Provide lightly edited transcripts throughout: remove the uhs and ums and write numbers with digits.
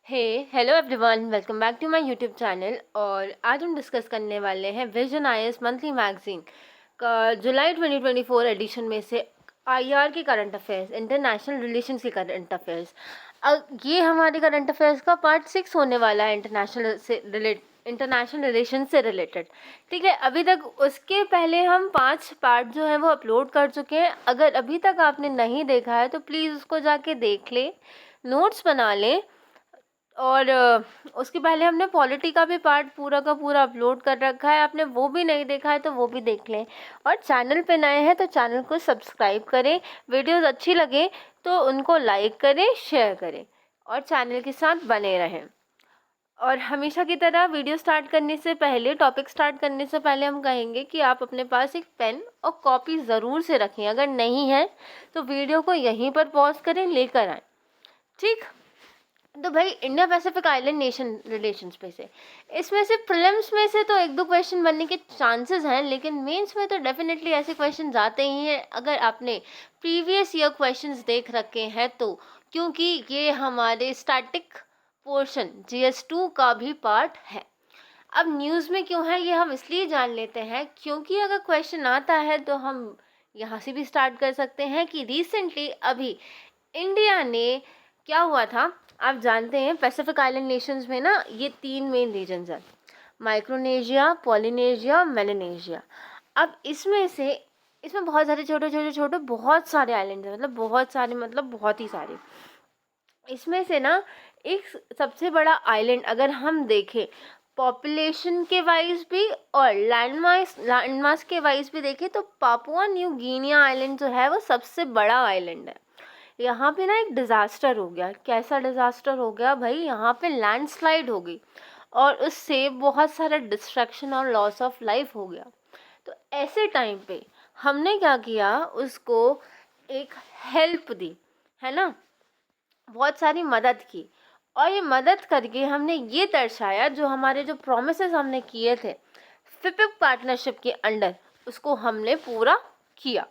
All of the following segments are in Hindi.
Hey hello everyone, welcome back to my YouTube channel. और आज हम डिस्कस करने वाले हैं विजन आईएएस मंथली मैगजीन का जुलाई 2024 एडिशन में से आईआर के करंट अफेयर्स, इंटरनेशनल रिलेशंस के करंट अफेयर्स। ये हमारे करंट अफेयर्स का पार्ट 6 होने वाला है, इंटरनेशनल रिलेशन से रिलेटेड। ठीक है, अभी तक उसके पहले हम 5 पार्ट जो है वो अपलोड कर चुके हैं। अगर अभी तक आपने नहीं देखा है तो प्लीज़ उसको जाके देख लें, नोट्स बना लें। और उसके पहले हमने पॉलिटी का भी पार्ट पूरा का पूरा अपलोड कर रखा है, आपने वो भी नहीं देखा है तो वो भी देख लें। और चैनल पे नए हैं तो चैनल को सब्सक्राइब करें, वीडियोस अच्छी लगे तो उनको लाइक करें, शेयर करें और चैनल के साथ बने रहें। और हमेशा की तरह वीडियो स्टार्ट करने से पहले, टॉपिक स्टार्ट करने से पहले हम कहेंगे कि आप अपने पास एक पेन और कॉपी ज़रूर से रखें। अगर नहीं है तो वीडियो को यहीं पर पॉज करें, लेकर आएँ। ठीक, तो भाई India Pacific island nation relations पे से इसमें से प्रीलिम्स में से तो एक दो क्वेश्चन बनने के चांसेस हैं, लेकिन मेंस में तो डेफिनेटली ऐसे क्वेश्चन आते ही हैं अगर आपने प्रीवियस ईयर क्वेश्चंस देख रखे हैं तो, क्योंकि ये हमारे स्टैटिक पोर्शन GS2 का भी पार्ट है। अब न्यूज़ में क्यों है ये हम इसलिए जान लेते हैं क्योंकि अगर क्वेश्चन आता है तो हम यहाँ से भी स्टार्ट कर सकते हैं कि रिसेंटली अभी इंडिया ने क्या हुआ था। आप जानते हैं पैसिफिक आइलैंड नेशंस में ना ये 3 मेन रीजन्स हैं, माइक्रोनेशिया, पॉलिनेशिया, मेलानेशिया। अब इसमें बहुत सारे छोटे बहुत सारे आइलैंड हैं, मतलब बहुत सारे, मतलब बहुत ही सारे। इसमें से ना एक सबसे बड़ा आइलैंड अगर हम देखें पॉपुलेशन के वाइज भी और लैंडमास के वाइज भी देखें तो पापुआ न्यू गिनिया आइलैंड जो है वो सबसे बड़ा आइलैंड है। यहाँ पे ना एक डिज़ास्टर हो गया। कैसा डिज़ास्टर हो गया भाई, यहाँ पे लैंडस्लाइड हो गई और उससे बहुत सारा डिस्ट्रक्शन और लॉस ऑफ लाइफ हो गया। तो ऐसे टाइम पे हमने क्या किया, उसको एक हेल्प दी, है ना, बहुत सारी मदद की। और ये मदद करके हमने ये दर्शाया जो हमारे जो प्रोमिसेस हमने किए थे फिपिक पार्टनरशिप के अंडर, उसको हमने पूरा किया।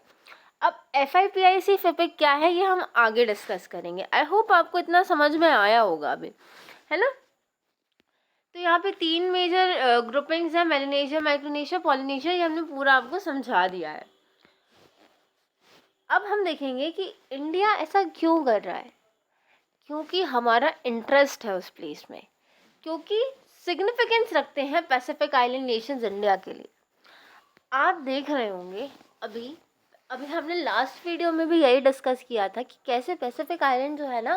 अब FIPIC फिपिक क्या है ये हम आगे डिस्कस करेंगे। आई होप आपको इतना समझ में आया होगा अभी, है ना। तो यहाँ पे 3 मेजर ग्रुपिंग्स हैं, मेलानेशिया, माइक्रोनेशिया, पॉलिनेशिया, ये हमने पूरा आपको समझा दिया है। अब हम देखेंगे कि इंडिया ऐसा क्यों कर रहा है, क्योंकि हमारा इंटरेस्ट है उस प्लेस में, क्योंकि सिग्निफिकेंस रखते हैं पैसिफिक आइलैंड नेशंस इंडिया के लिए। आप देख रहे होंगे अभी अभी हमने लास्ट वीडियो में भी यही डिस्कस किया था कि कैसे पैसिफिक आइलैंड जो है ना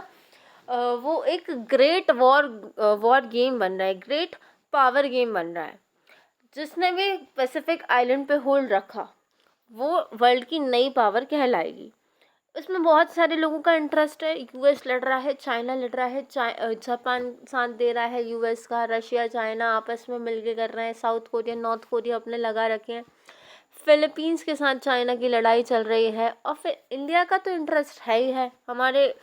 वो एक ग्रेट वॉर गेम बन रहा है, ग्रेट पावर गेम बन रहा है। जिसने भी पैसिफिक आइलैंड पे होल्ड रखा वो वर्ल्ड की नई पावर कहलाएगी। इसमें बहुत सारे लोगों का इंटरेस्ट है। US लड़ रहा है, चाइना लड़ रहा है, जापान साथ दे रहा है US का, रशिया चाइना आपस में मिलके कर रहे हैं, साउथ कोरिया नॉर्थ कोरिया अपने लगा रखे हैं, फिलीपींस के साथ चाइना की लड़ाई चल रही है। और फिर इंडिया का तो इंटरेस्ट है ही है, हमारे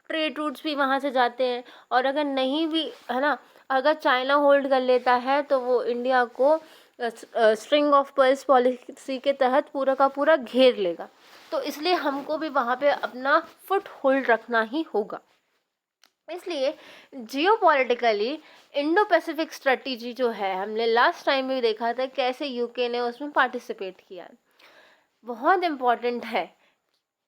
ट्रेड रूट्स भी वहाँ से जाते हैं। और अगर नहीं भी है ना, अगर चाइना होल्ड कर लेता है तो वो इंडिया को स्ट्रिंग ऑफ पर्ल्स पॉलिसी के तहत पूरा का पूरा घेर लेगा। तो इसलिए हमको भी वहाँ पे अपना फुट होल्ड रखना ही होगा। इसलिए जियोपॉलिटिकली इंडो पैसिफिक स्ट्रेटजी जो है, हमने लास्ट टाइम भी देखा था कैसे UK ने उसमें पार्टिसिपेट किया, बहुत इम्पॉर्टेंट है।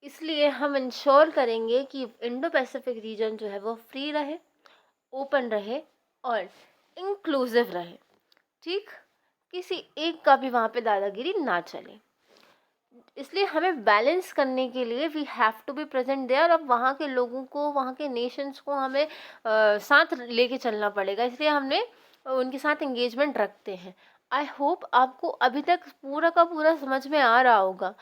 इसलिए हम इंश्योर करेंगे कि इंडो पैसिफिक रीजन जो है वो फ्री रहे, ओपन रहे और इंक्लूसिव रहे। ठीक, किसी एक का भी वहाँ पे दादागिरी ना चले। इसलिए हमें बैलेंस करने के लिए we have to be present there. अब वहाँ के लोगों को, वहाँ के नेशंस को हमें साथ लेके चलना पड़ेगा, इसलिए हमने उनके साथ एंगेजमेंट रखते हैं। आई होप आपको अभी तक पूरा का पूरा समझ में आ रहा होगा।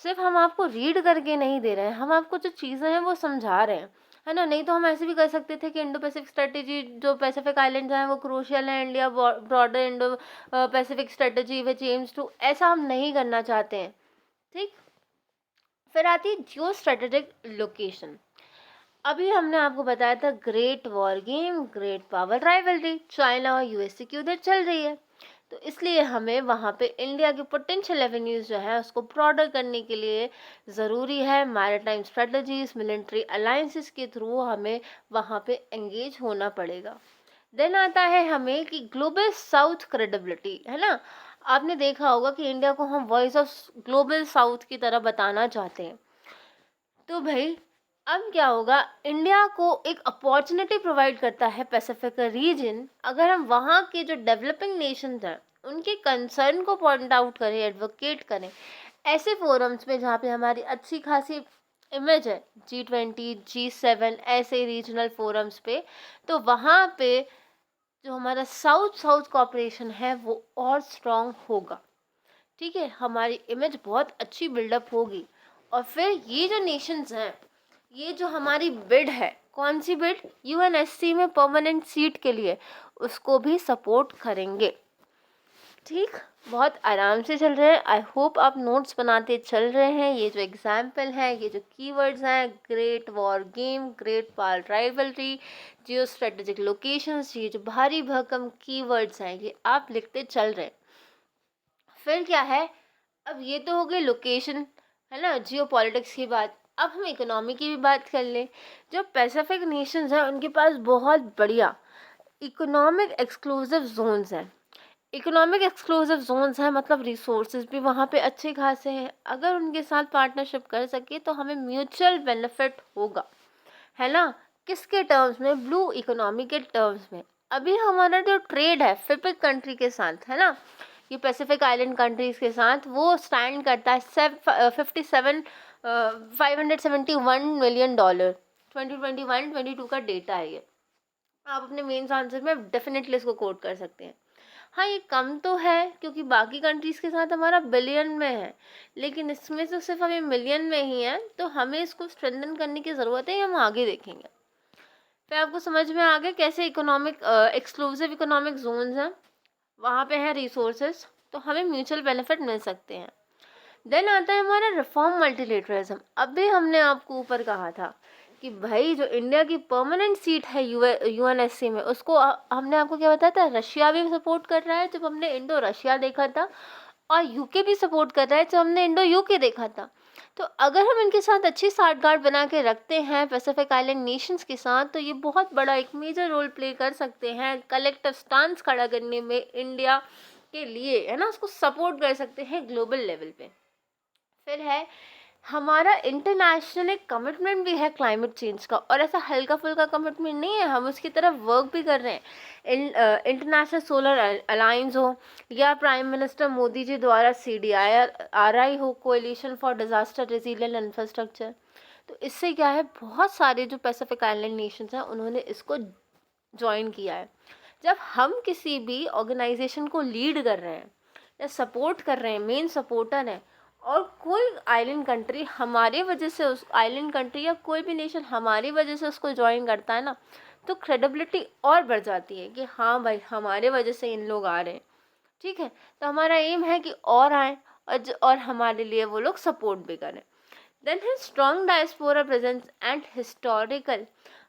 सिर्फ हम आपको रीड करके नहीं दे रहे हैं, हम आपको जो चीज़ें हैं वो समझा रहे हैं, है ना। नहीं तो हम ऐसे भी कर सकते थे कि इंडो पैसिफिक स्ट्रेटजी जो पैसिफिक आइलैंड्स हैं वो क्रूशियल है, India broader Indo Pacific strategy which aims to, ऐसा हम नहीं करना चाहते हैं। ठीक, फिर आती है जियो स्ट्रेटेजिक लोकेशन। अभी हमने आपको बताया था great war game, great power rivalry, China और US की उधर चल रही है। तो इसलिए हमें वहाँ पे इंडिया के पोटेंशियल एवेन्यूज़ जो है उसको ब्रॉडर करने के लिए ज़रूरी है मैरीटाइम स्ट्रेटजीज, मिलिट्री अलायंसेस के थ्रू हमें वहाँ पे एंगेज होना पड़ेगा। देन आता है हमें कि ग्लोबल साउथ क्रेडिबिलिटी, है ना। आपने देखा होगा कि इंडिया को हम वॉइस ऑफ ग्लोबल साउथ की तरह बताना चाहते हैं। तो भाई अब क्या होगा, इंडिया को एक अपॉर्चुनिटी प्रोवाइड करता है पैसिफिक रीजन, अगर हम वहाँ के जो डेवलपिंग नेशंस हैं उनके कंसर्न को पॉइंट आउट करें, एडवोकेट करें ऐसे फोरम्स में जहाँ पे हमारी अच्छी खासी इमेज है, G20, G7 ऐसे रीजनल फोरम्स पे, तो वहाँ पे जो हमारा साउथ साउथ कॉपरेशन है वो और स्ट्रॉन्ग होगा। ठीक है, हमारी इमेज बहुत अच्छी बिल्डअप होगी। और फिर ये जो नेशंस हैं, ये जो हमारी बिड है, कौन सी बिड, यूएनएससी में परमानेंट सीट के लिए, उसको भी सपोर्ट करेंगे। ठीक, बहुत आराम से चल रहे हैं। आई होप आप नोट्स बनाते चल रहे हैं। ये जो एग्जाम्पल है, ये जो कीवर्ड्स हैं, ग्रेट वॉर गेम, ग्रेट पाल राइवलरी, जियो स्ट्रेटेजिक लोकेशंस, ये जो भारी भरकम कीवर्ड्स हैं ये आप लिखते चल रहे हैं। फिर क्या है, अब ये तो हो गई लोकेशन, है ना, जियो पॉलिटिक्स की बात। अब हम इकोनॉमी की भी बात कर लें। जो पैसिफिक नेशंस हैं उनके पास बहुत बढ़िया इकोनॉमिक एक्सक्लूसिव जोन्स हैं। इकोनॉमिक एक्सक्लूसिव जोन्स हैं मतलब रिसोर्सेज भी वहाँ पे अच्छे खासे हैं। अगर उनके साथ पार्टनरशिप कर सके तो हमें म्यूचुअल बेनिफिट होगा, है ना। किसके टर्म्स में, ब्लू इकोनॉमी के टर्म्स में। अभी हमारा जो ट्रेड है फिपिक कंट्री के साथ, है ना, ये पैसिफिक आइलैंड कंट्रीज के साथ, वो स्टैंड करता है 571 मिलियन डॉलर। 2021-22 का डेटा है ये। आप अपने मेंस आंसर में डेफिनेटली इसको कोट कर सकते हैं। हाँ, ये कम तो है क्योंकि बाकी कंट्रीज़ के साथ हमारा बिलियन में है, लेकिन इसमें तो सिर्फ हमें मिलियन में ही है, तो हमें इसको स्ट्रेंथन करने की ज़रूरत है, ये हम आगे देखेंगे। फिर आपको समझ में आ गया कैसे इकोनॉमिक एक्सक्लूसिव इकोनॉमिक जोन्स हैं, वहाँ पे है रिसोर्सेज, तो हमें म्यूचुअल बेनिफिट मिल सकते हैं। देन आता है हमारा रिफॉर्म मल्टीलेटरलिज्म। अभी हमने आपको ऊपर कहा था कि भाई जो इंडिया की परमानेंट सीट है यूएनएससी में, उसको हमने आपको क्या बताया था, रशिया भी सपोर्ट कर रहा है जब हमने इंडो रशिया देखा था, और यूके भी सपोर्ट कर रहा है जब हमने इंडो यूके देखा था। तो अगर हम इनके साथ अच्छी साठगांठ बना के रखते हैं पैसिफिक आइलैंड नेशंस के साथ, तो ये बहुत बड़ा एक मेजर रोल प्ले कर सकते हैं कलेक्टिव स्टांस खड़ा करने में इंडिया के लिए, है ना, उसको सपोर्ट कर सकते हैं ग्लोबल लेवल पे। फिर है हमारा इंटरनेशनल एक कमिटमेंट भी है क्लाइमेट चेंज का, और ऐसा हल्का फुल्का कमिटमेंट नहीं है, हम उसकी तरफ वर्क भी कर रहे हैं। इंटरनेशनल सोलर अलायंस हो, या प्राइम मिनिस्टर मोदी जी द्वारा CDIRI हो, coalition for disaster resilient infrastructure. तो इससे क्या है, बहुत सारे जो पैसिफिक आइलैंड नेशंस हैं उन्होंने इसको ज्वाइन किया है। जब हम किसी भी ऑर्गेनाइजेशन को लीड कर रहे हैं या सपोर्ट कर रहे हैं, मेन सपोर्टर है, और कोई आइलैंड कंट्री हमारे वजह से, उस आइलैंड कंट्री या कोई भी नेशन हमारी वजह से उसको ज्वाइन करता है ना, तो क्रेडिबिलिटी और बढ़ जाती है कि हाँ भाई हमारे वजह से इन लोग आ रहे हैं। ठीक है, तो हमारा एम है कि और आए और हमारे लिए वो लोग सपोर्ट भी करें। देन है strong diaspora presence and historical.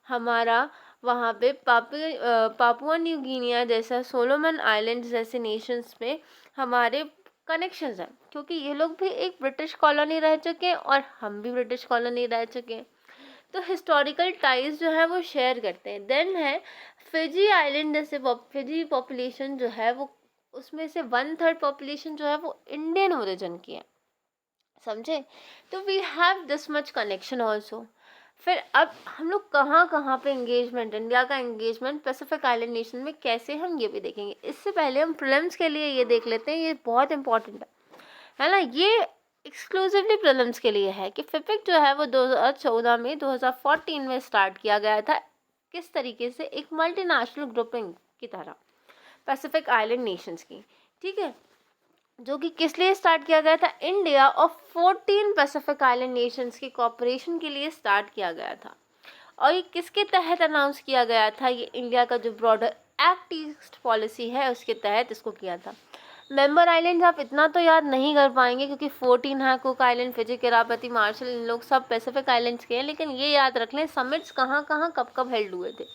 हमारा वहाँ पे पापुआ न्यू गिनिया जैसा, सोलोमन आइलैंड जैसे नेशंस में हमारे कनेक्शंस हैं, क्योंकि ये लोग भी एक ब्रिटिश कॉलोनी रह चुके हैं और हम भी ब्रिटिश कॉलोनी रह चुके हैं, तो हिस्टोरिकल टाइज जो है वो शेयर करते हैं। देन है फिजी आइलैंड जैसे, फिजी पॉपुलेशन जो है वो, उसमें से 1/3 पॉपुलेशन जो है वो इंडियन ओरिजिन की है, समझे। तो we have this much connection also. फिर अब हम लोग कहाँ कहाँ पे इंगेजमेंट, इंडिया का इंगेजमेंट पैसिफिक आइलैंड नेशन में कैसे, हम ये भी देखेंगे। इससे पहले हम प्रीलिम्स के लिए ये देख लेते हैं, ये बहुत इंपॉर्टेंट है ना, ये एक्सक्लूसिवली प्रीलिम्स के लिए है कि फिपिक जो है वो 2014 में 2014 में स्टार्ट किया गया था, किस तरीके से, एक मल्टीनेशनल ग्रुपिंग की तरह पैसिफिक आइलैंड नेशंस की। ठीक है, जो कि किस लिए स्टार्ट किया गया था, इंडिया और 14 पैसिफिक आइलैंड नेशंस की कॉपरेशन के लिए स्टार्ट किया गया था। और ये किसके तहत अनाउंस किया गया था, ये इंडिया का जो ब्रॉडर एक्ट ईस्ट पॉलिसी है उसके तहत इसको किया था। मेंबर आइलैंड्स आप इतना तो याद नहीं कर पाएंगे क्योंकि 14 है, कुक आइलैंड, फिजी, किरापति, मार्शल, इन लोग सब पैसिफिक आइलैंड्स के हैं, लेकिन ये याद रख लें समिट्स कहाँ कहाँ कब कब हेल्ड हुए थे।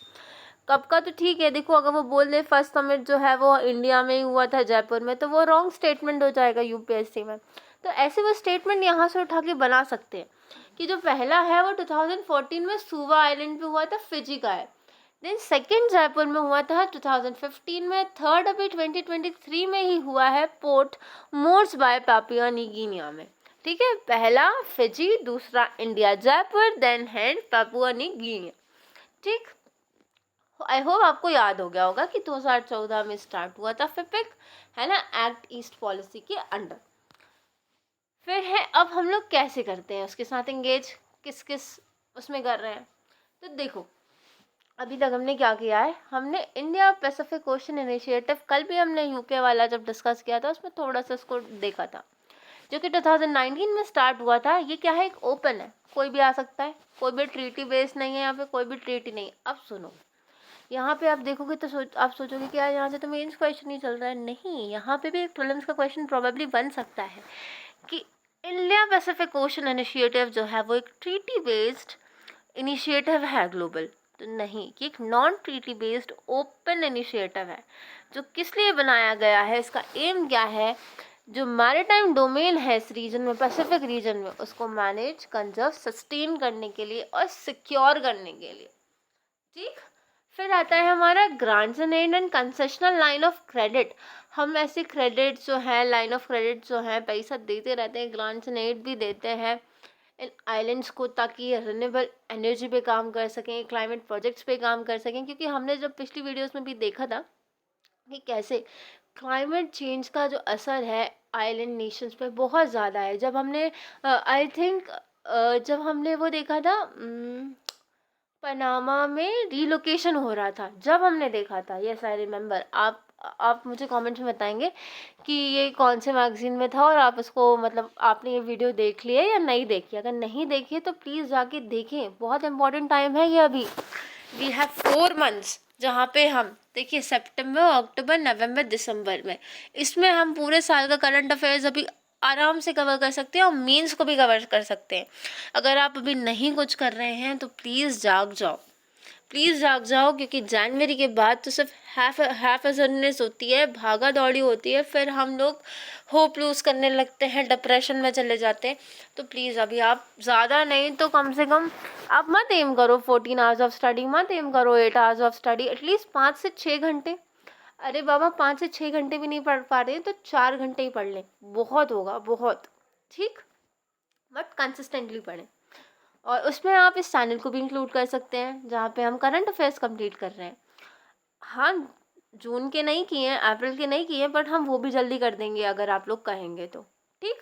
कब का तो ठीक है, देखो अगर वो बोल दे फर्स्ट समिट जो है वो इंडिया में ही हुआ था जयपुर में, तो वो रॉन्ग स्टेटमेंट हो जाएगा यूपीएससी में। तो ऐसे वो स्टेटमेंट यहाँ से उठा के बना सकते हैं कि जो पहला है वो 2014 में सुवा आइलैंड पे हुआ था, फिजी का है। देन सेकेंड जयपुर में हुआ था 2015 में। थर्ड अभी 2023 में ही हुआ है Port Moresby Papua New Guinea में। ठीक है, पहला फिजी, दूसरा India Jaipur, then hand Papua New Guinea. ठीक, आई होप आपको याद हो गया होगा कि 2014 में स्टार्ट हुआ था फिपिक, है ना, एक्ट ईस्ट पॉलिसी के अंडर। फिर है अब हम लोग कैसे करते हैं उसके साथ एंगेज, किस किस उसमें कर रहे हैं। तो देखो अभी तक हमने क्या किया है, हमने इंडिया पैसिफिक ओशन इनिशिएटिव, कल भी हमने यूके वाला जब डिस्कस किया था उसमें थोड़ा सा इसको देखा था, जो कि 2019 में स्टार्ट हुआ था। ये क्या है, एक ओपन है, कोई भी आ सकता है, कोई भी ट्रीटी बेस्ड नहीं है, यहाँ पे कोई भी ट्रीटी नहीं। अब सुनो, यहाँ पे आप देखोगे तो आप सोचोगे कि यार यहाँ से तो मेंस क्वेश्चन ही चल रहा है। नहीं, यहाँ पे भी एक प्रीलिम्स का क्वेश्चन प्रोबेबली बन सकता है कि इंडिया पैसिफिक ओशन इनिशिएटिव जो है वो एक ट्रीटी बेस्ड इनिशिएटिव है ग्लोबल। तो नहीं, कि एक non treaty based open initiative है, जो किस लिए बनाया गया है, इसका एम क्या है, जो मैरीटाइम डोमेन है इस रीजन में, पैसिफिक रीजन में, उसको मैनेज, कंजर्व, सस्टेन करने के लिए और सिक्योर करने के लिए। ठीक, फिर आता है हमारा grants and aid and concessional line of credit. हम ऐसे क्रेडिट जो है, लाइन ऑफ क्रेडिट जो है, पैसा देते रहते हैं, ग्रांट्स एंड एड भी देते हैं इन आइलैंड्स को, ताकि ये रिन्यूएबल एनर्जी पे काम कर सकें, क्लाइमेट प्रोजेक्ट्स पे काम कर सकें। क्योंकि हमने जब पिछली वीडियोस में भी देखा था कि कैसे क्लाइमेट चेंज का जो असर है आइलैंड नेशंस पे बहुत ज़्यादा है। जब हमने आई थिंक जब हमने वो देखा था पनामा में रिलोकेशन हो रहा था, जब हमने देखा था, यस आई रिमेम्बर। आप मुझे कमेंट्स में बताएंगे कि ये कौन से मैगजीन में था और आप उसको मतलब आपने ये वीडियो देख लिया या नहीं देखी। अगर नहीं देखी है तो प्लीज़ जाके देखें, बहुत इंपॉर्टेंट टाइम है ये। अभी वी हैव 4 मंथ्स जहाँ पे हम देखिए सितंबर, अक्टूबर, नवंबर, दिसंबर में, इसमें हम पूरे साल का करंट अफेयर्स अभी आराम से कवर कर सकते हैं और मेंस को भी कवर कर सकते हैं। अगर आप अभी नहीं कुछ कर रहे हैं तो प्लीज़ जाग जाओ, प्लीज़ जाग जाओ, क्योंकि जनवरी के बाद तो सिर्फ हैफ असरनेस होती है, भागा दौड़ी होती है, फिर हम लोग होप लूज़ करने लगते हैं, डिप्रेशन में चले जाते हैं। तो प्लीज़ अभी आप ज़्यादा नहीं तो कम से कम आप मत एम करो 14 आवर्स ऑफ स्टडी, मत एम करो 8 आवर्स ऑफ स्टडी, एटलीस्ट 5 से 6 घंटे। अरे बाबा 5 से 6 घंटे भी नहीं पढ़ पा रहे हैं तो 4 घंटे ही पढ़ लें, बहुत होगा, बहुत। ठीक, बट कंसिस्टेंटली पढ़ें। और उसमें आप इस चैनल को भी इंक्लूड कर सकते हैं जहाँ पे हम करंट अफेयर्स कंप्लीट कर रहे हैं। हाँ, जून के नहीं किए हैं, अप्रैल के नहीं किए हैं, बट हम वो भी जल्दी कर देंगे अगर आप लोग कहेंगे तो। ठीक,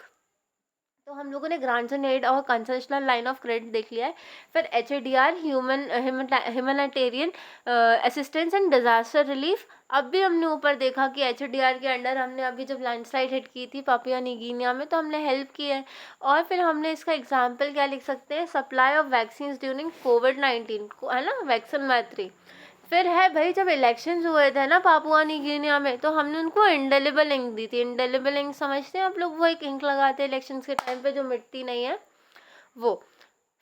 तो हम लोगों ने ग्रांट्स एंड एड और कंसेशनल लाइन ऑफ क्रेडिट देख लिया है। फिर HADR, humanitarian assistance and disaster relief. अब भी हमने ऊपर देखा कि HADR के अंडर हमने अभी जब लैंडस्लाइड हिट की थी पापुआ न्यू गिनिया में तो हमने हेल्प की है। और फिर हमने इसका एग्जाम्पल क्या लिख सकते हैं, सप्लाई ऑफ वैक्सीन ड्यूरिंग कोविड-19 को, है ना, वैक्सीन मैत्री। फिर है भाई, जब इलेक्शंस हुए थे ना पापुआ न्यू गिनिया में, तो हमने उनको इंडेलिबल इंक दी थी। इंडेलिबल इंक समझते हैं आप लोग, वो एक इंक लगाते हैं इलेक्शंस के टाइम पे जो मिटती नहीं है, वो।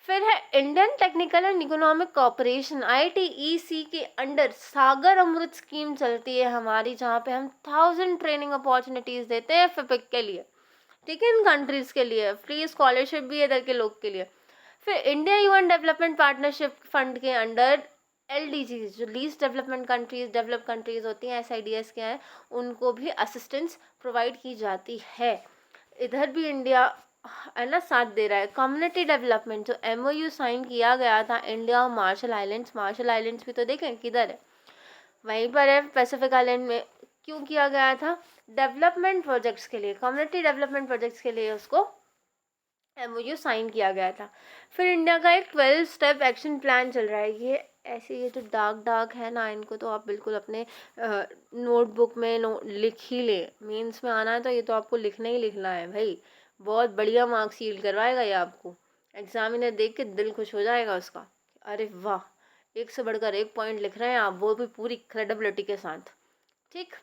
फिर है Indian technical and economic cooperation, ITEC के अंडर सागर अमृत स्कीम चलती है हमारी, जहाँ पे हम 1000 ट्रेनिंग अपॉर्चुनिटीज़ देते हैं फिपिक के लिए। ठीक है, इन कंट्रीज़ के लिए फ्री स्कॉलरशिप भी है इधर के लोग के लिए। फिर India UN development partnership fund के अंडर LDCs, जो least development countries, develop countries होती हैं, SIDS के हैं, उनको भी असिस्टेंस प्रोवाइड की जाती है। इधर भी इंडिया है ना साथ दे रहा है। कम्युनिटी डेवलपमेंट, जो MOU साइन किया गया था इंडिया और मार्शल आइलैंड्स, मार्शल आइलैंड्स भी तो देखें किधर है, वहीं पर है पैसिफिक आइलैंड में। क्यों किया गया था, डेवलपमेंट प्रोजेक्ट्स के लिए, कम्युनिटी डेवलपमेंट प्रोजेक्ट्स के लिए उसको MOU साइन किया गया था। फिर इंडिया का एक 12 स्टेप एक्शन प्लान चल रहा है। ये ऐसे ये जो डार्क है ना, इनको तो आप बिल्कुल अपने नोटबुक में लिख ही ले। मेंस में आना है तो ये तो आपको लिखना ही लिखना है भाई, बहुत बढ़िया मार्क्स सील करवाएगा ये आपको। एग्जामिनर देख के दिल खुश हो जाएगा उसका, अरे वाह, एक से बढ़कर एक पॉइंट लिख रहे हैं आप, वो भी पूरी क्रेडिबिलिटी के साथ। ठीक,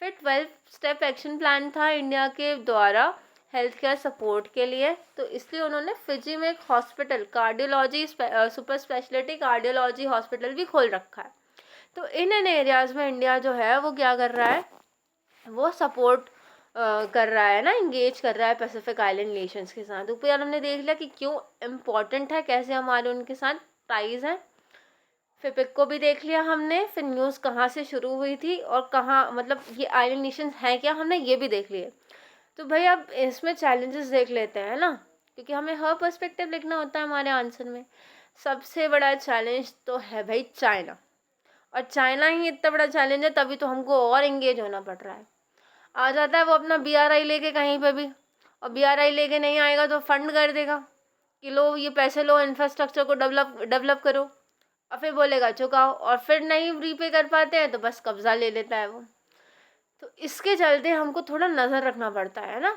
फिर 12 स्टेप एक्शन प्लान था इंडिया के द्वारा हेल्थ केयर सपोर्ट के लिए, तो इसलिए उन्होंने फिजी में एक hospital, cardiology super speciality cardiology hospital भी खोल रखा है। तो इन एरियाज़ में इंडिया जो है वो क्या कर रहा है, वो सपोर्ट कर रहा है ना, इंगेज कर रहा है पैसिफिक आइलैंड नेशंस के साथ। ऊपर यार हमने देख लिया कि क्यों इम्पोर्टेंट है, कैसे हमारे उनके साथ टाइज हैं। फिपिक को भी देख लिया हमने, फिर न्यूज़ कहाँ से शुरू हुई थी और कहाँ, मतलब ये आइलैंड नेशंस हैं क्या, हमने ये भी देख लिए। तो भाई अब इसमें चैलेंजेस देख लेते हैं ना, क्योंकि हमें हर पर्सपेक्टिव लिखना होता है हमारे आंसर में। सबसे बड़ा चैलेंज तो है भाई चाइना, और चाइना ही इतना बड़ा चैलेंज है, तभी तो हमको और एंगेज होना पड़ रहा है। आ जाता है वो अपना BRI लेके कहीं पे भी, और BRI लेके नहीं आएगा तो फंड कर देगा कि लो ये पैसे लो, इंफ्रास्ट्रक्चर को डेवलप करो, और फिर बोलेगा चुकाओ, और फिर नहीं रीपे कर पाते हैं तो बस कब्जा ले लेता है वो। तो इसके चलते हमको थोड़ा नज़र रखना पड़ता है ना।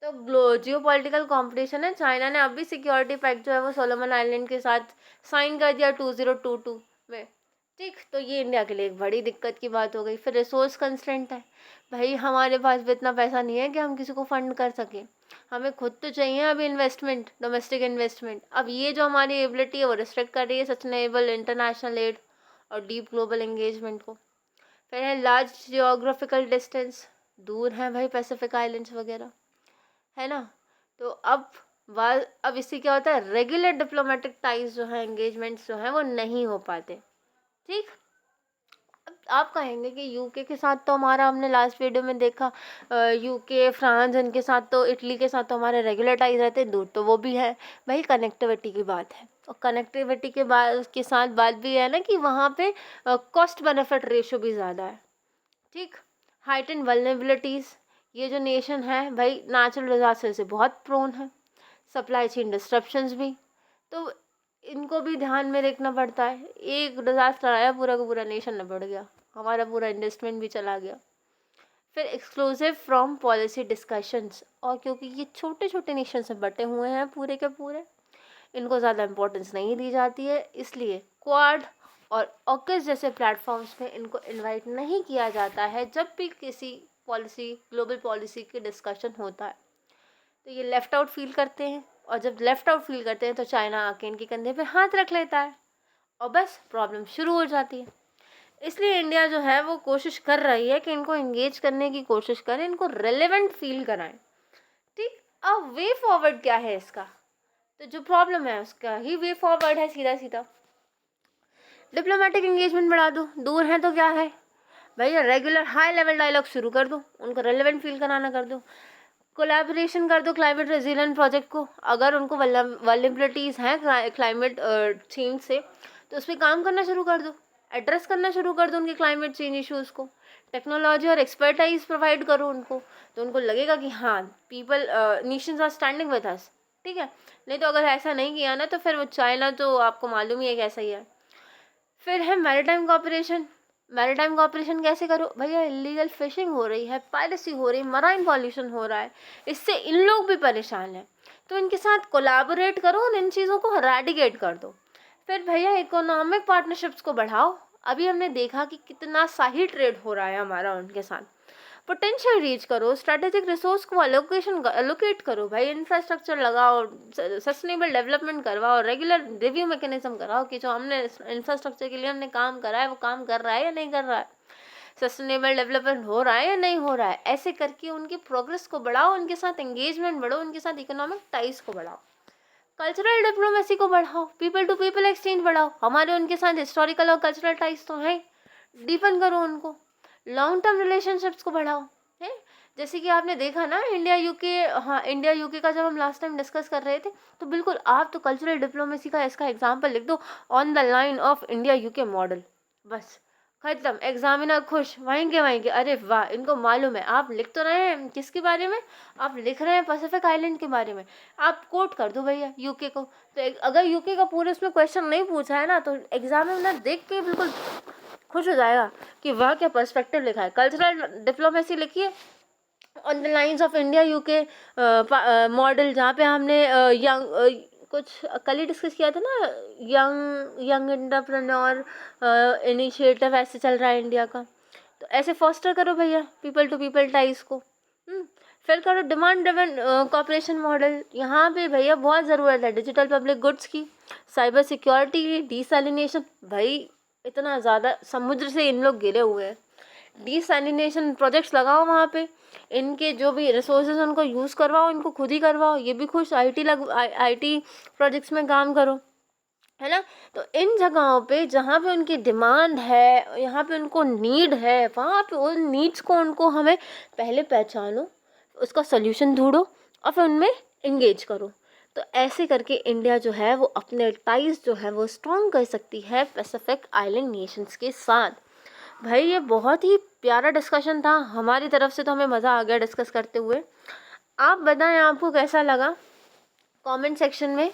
तो जियो पॉलिटिकल कॉम्पिटिशन है, चाइना ने अभी सिक्योरिटी पैक्ट जो है वो सोलोमन आइलैंड के साथ साइन कर दिया 2022 में। ठीक, तो ये इंडिया के लिए एक बड़ी दिक्कत की बात हो गई। फिर रिसोर्स कंस्ट्रेंट है, भाई हमारे पास भी इतना पैसा नहीं है कि हम किसी को फंड कर सकें, हमें खुद तो चाहिए अभी इन्वेस्टमेंट, डोमेस्टिक इन्वेस्टमेंट। अब ये जो हमारी एबिलिटी है वो रिस्ट्रिक्ट कर रही है सस्टेनेबल इंटरनेशनल एड और डीप ग्लोबल एंगेजमेंट को। फिर है लार्ज जियोग्राफिकल डिस्टेंस, दूर हैं भाई पैसिफिक आइलैंड्स वगैरह, है ना। तो अब इससे क्या होता है, रेगुलर डिप्लोमेटिक टाइज जो है, एंगेजमेंट्स जो हैं वो नहीं हो पाते। ठीक, अब आप कहेंगे कि यूके के साथ तो हमारा, हमने लास्ट वीडियो में देखा, यूके फ्रांस इनके साथ तो, इटली के साथ तो हमारे रेगुलर टाइज रहते हैं, दूर तो वो भी है। भाई कनेक्टिविटी की बात है, और कनेक्टिविटी के साथ बात भी है ना कि वहाँ पे कॉस्ट बेनिफिट रेशो भी ज़्यादा है। ठीक, हाइट एंड वल्नरेबिलिटीज़, ये जो नेशन है भाई नेचुरल डिजास्टर से बहुत प्रोन है, सप्लाई चेन डिस्ट्रप्शंस भी, तो इनको भी ध्यान में रखना पड़ता है। एक डिजास्टर आया, पूरा का पूरा नेशन निपट गया, हमारा पूरा इन्वेस्टमेंट भी चला गया। फिर एक्सक्लूसिव फ्रॉम पॉलिसी डिस्कशंस, और क्योंकि ये छोटे छोटे नेशन से बटे हुए हैं पूरे के पूरे, इनको ज़्यादा इम्पोर्टेंस नहीं दी जाती है, इसलिए क्वाड और ऑकस जैसे प्लेटफॉर्म्स पे इनको इनवाइट नहीं किया जाता है जब भी किसी पॉलिसी, ग्लोबल पॉलिसी की डिस्कशन होता है। तो ये लेफ़्ट आउट फील करते हैं, और जब लेफ़्ट आउट फील करते हैं तो चाइना आके इनके कंधे पे हाथ रख लेता है, और बस प्रॉब्लम शुरू हो जाती है। इसलिए इंडिया जो है वो कोशिश कर रही है कि इनको इंगेज करने की कोशिश करें, इनको रेलेवेंट फील कराएं। ठीक, अब वे फॉरवर्ड क्या है इसका, तो जो प्रॉब्लम है उसका ही वे फॉरवर्ड है, सीधा सीधा डिप्लोमेटिक एंगेजमेंट बढ़ा दो। दूर है तो क्या है भैया, रेगुलर हाई लेवल डायलॉग शुरू कर दो, उनको रेलेवेंट फील कराना कर दो। कोलैबोरेशन कर दो क्लाइमेट रेजिलेंट प्रोजेक्ट को, अगर उनको वल्नरेबिलिटीज़ हैं क्लाइमेट चेंज से, तो उस पर काम करना शुरू कर दो, एड्रेस करना शुरू कर दो उनके क्लाइमेट चेंज इश्यूज़ को। टेक्नोलॉजी और एक्सपर्टाइज प्रोवाइड करो उनको, तो उनको लगेगा कि हाँ people nations are standing with us. ठीक है, नहीं तो अगर ऐसा नहीं किया ना तो फिर वो चाइना तो आपको मालूम ही है कैसा ही है। फिर है मैरीटाइम कॉपरेशन। मैरीटाइम कॉपरेशन कैसे करो भैया, इलीगल फिशिंग हो रही है, पायरेसी हो रही, मराइन पॉल्यूशन हो रहा है, इससे इन लोग भी परेशान हैं, तो इनके साथ कोलैबोरेट करो और इन चीज़ों को रेडिकेट कर दो। फिर भैया इकोनॉमिक पार्टनरशिप्स को बढ़ाओ, अभी हमने देखा कि कितना सही ट्रेड हो रहा है हमारा उनके साथ। पोटेंशियल रीच करो, स्ट्रेटेजिक रिसोर्स को एलोकेट करो भाई, इंफ्रास्ट्रक्चर लगाओ, सस्टेनेबल डेवलपमेंट करवाओ, रेगुलर रिव्यू मैकेनिज्म कराओ कि जो हमने इंफ्रास्ट्रक्चर के लिए हमने काम करा है वो काम कर रहा है या नहीं कर रहा है, सस्टेनेबल डेवलपमेंट हो रहा है या नहीं हो रहा है। ऐसे करके उनकी प्रोग्रेस को बढ़ाओ, उनके साथ एंगेजमेंट बढ़ो, उनके साथ इकोनॉमिक टाइज को बढ़ाओ, कल्चरल डिप्लोमेसी को बढ़ाओ, पीपल टू पीपल एक्सचेंज बढ़ाओ, हमारे उनके साथ हिस्टोरिकल और कल्चरल टाइज तो हैं, डीपन करो उनको, लॉन्ग टर्म रिलेशनशिप्स को बढ़ाओ। है, जैसे कि आपने देखा ना इंडिया यूके, हाँ इंडिया यूके का जब हम लास्ट टाइम डिस्कस कर रहे थे, तो बिल्कुल आप तो कल्चरल डिप्लोमेसी का इसका एग्जाम्पल लिख दो, on the line of India UK model, बस खत्म, एग्जामिनर खुश, वहीं के अरे वाह इनको मालूम है। आप लिख तो रहे हैं किसके बारे में, आप लिख रहे हैं पैसिफिक आइलैंड के बारे में, आप कोट कर दो भैया यूके को। तो अगर यूके का पूरे उसमें क्वेश्चन नहीं पूछा है ना, तो एग्जामिनर देख के बिल्कुल खुश हो जाएगा कि वह क्या पर्सपेक्टिव लिखा है। कल्चरल डिप्लोमेसी लिखिए on the lines of India UK model, जहाँ पे हमने यंग कुछ कल ही डिस्कस किया था ना, यंग एंटरप्रेन्योर इनिशिएटिव ऐसे चल रहा है इंडिया का, तो ऐसे फॉस्टर करो भैया पीपल टू पीपल टाइज को। फिर करो डिमांड ड्रिवन कॉपरेशन मॉडल, यहाँ पे भैया बहुत ज़रूरत है डिजिटल पब्लिक गुड्स की, साइबर सिक्योरिटी, डिसैलिनेशन। भाई इतना ज़्यादा समुद्र से इन लोग घिरे हुए हैं। डिसैलिनेशन प्रोजेक्ट्स लगाओ वहाँ पे, इनके जो भी रिसोर्सेज उनको यूज़ करवाओ, इनको खुद ही करवाओ, ये भी खुश आईटी प्रोजेक्ट्स में काम करो, है ना। तो इन जगहों पे जहाँ पे उनकी डिमांड है, यहाँ पे उनको नीड है, वहाँ पे उन नीड्स को उनको हमें पहले पहचानो, उसका सोल्यूशन ढूंढो और फिर उनमें इंगेज करो। तो ऐसे करके इंडिया जो है वो अपने टाइज जो है वो स्ट्रॉन्ग कर सकती है पैसिफिक आइलैंड नेशंस के साथ। भाई ये बहुत ही प्यारा डिस्कशन था हमारी तरफ से, तो हमें मज़ा आ गया डिस्कस करते हुए। आप बताएं आपको कैसा लगा, कमेंट सेक्शन में।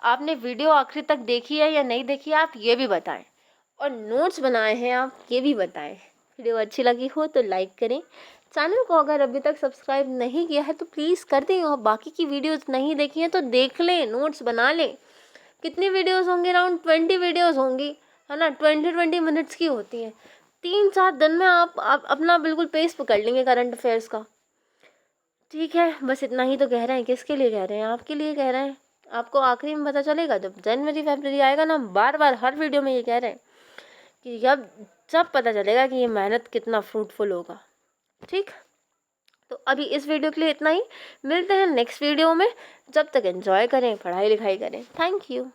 आपने वीडियो आखिरी तक देखी है या नहीं देखी है, आप ये भी बताएं, और नोट्स बनाए हैं आप ये भी बताएं। वीडियो अच्छी लगी हो तो लाइक करें, चैनल को अगर अभी तक सब्सक्राइब नहीं किया है तो प्लीज़ कर दें, और बाकी की वीडियोस नहीं देखी हैं तो देख लें, नोट्स बना लें। कितनी वीडियोस होंगी, अराउंड 20 वीडियोस होंगी, है ना, 20 मिनट्स की होती हैं। 3-4 दिन में आप अपना बिल्कुल पेस पकड़ लेंगे करंट अफेयर्स का। ठीक है, बस इतना ही तो कह रहे हैं। किसके लिए कह रहे हैं, आपके लिए कह रहे हैं। आपको आखिरी में पता चलेगा जब जनवरी फरवरी आएगा ना, हम बार बार हर वीडियो में ये कह रहे हैं कि जब पता चलेगा कि ये मेहनत कितना फ्रूटफुल होगा। ठीक, तो अभी इस वीडियो के लिए इतना ही, मिलते हैं नेक्स्ट वीडियो में। जब तक एंजॉय करें, पढ़ाई लिखाई करें। Thank you.